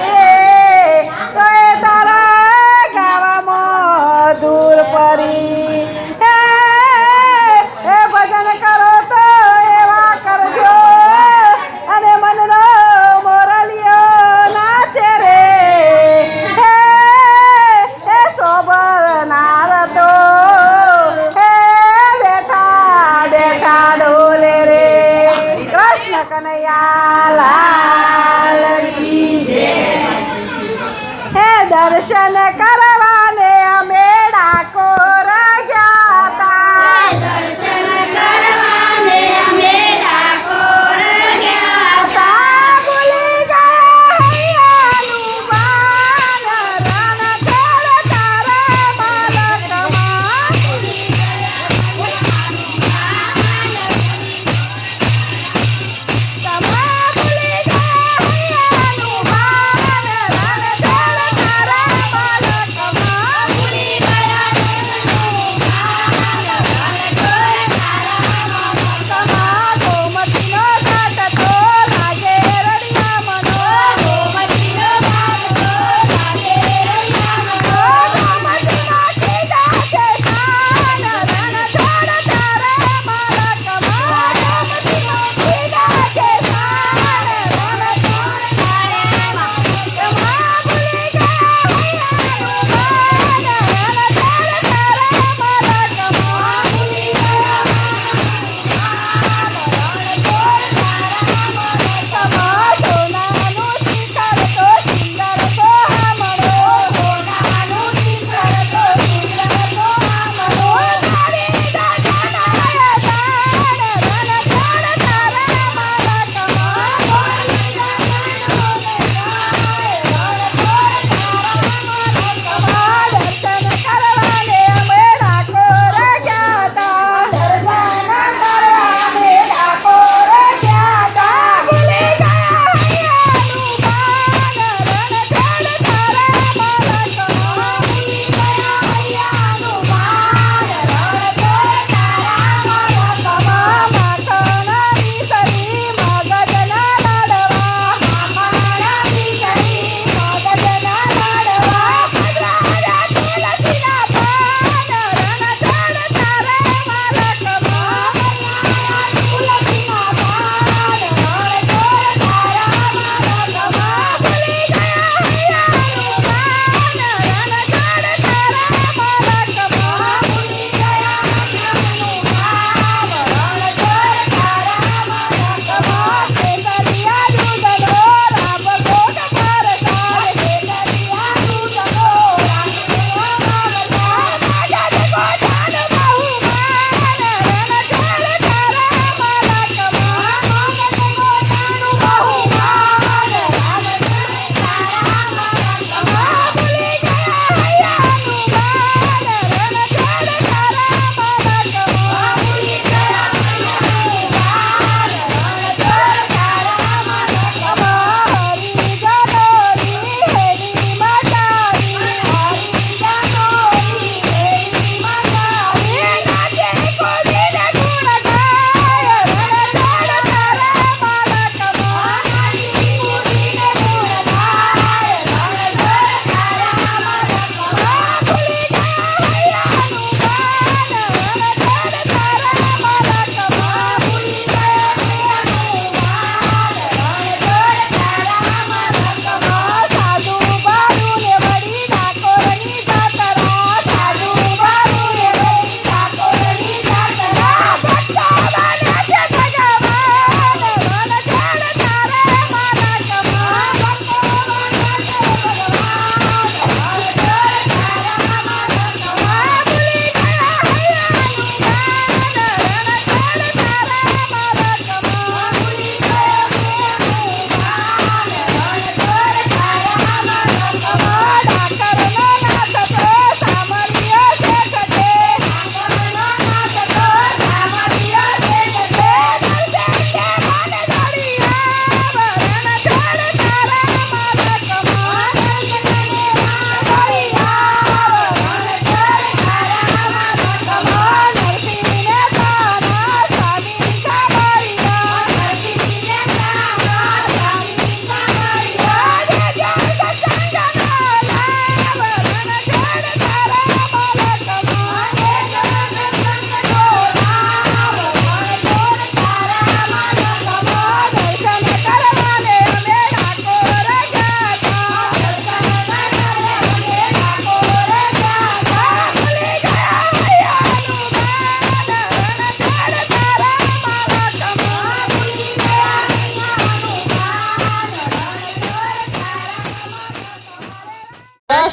તો એ તારા ગાવામાં દૂર પડી એ ભજન કરો તો એવા કરજો અને મનનો મોરલિયો નાચે રે હે સોબરનાર તો હે બેઠા બેઠા ડોલે રે કૃષ્ણ કનૈયા લાલ કી જય હે દર્શન કરવાને અમે ડાકોર ગયા તા દર્શન કરવાને અમે ડાકોર ગયા તા ભૂલી ગયા હૈયાનું બાન રણ ખેલ તારા બાલકમાં તમે ભૂલી ગયા હૈયાનું બાન રણ ખેલ તારા બાલકમાં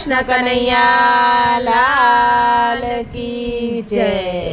કૃષ્ણ કનૈયા લાલ કી જય.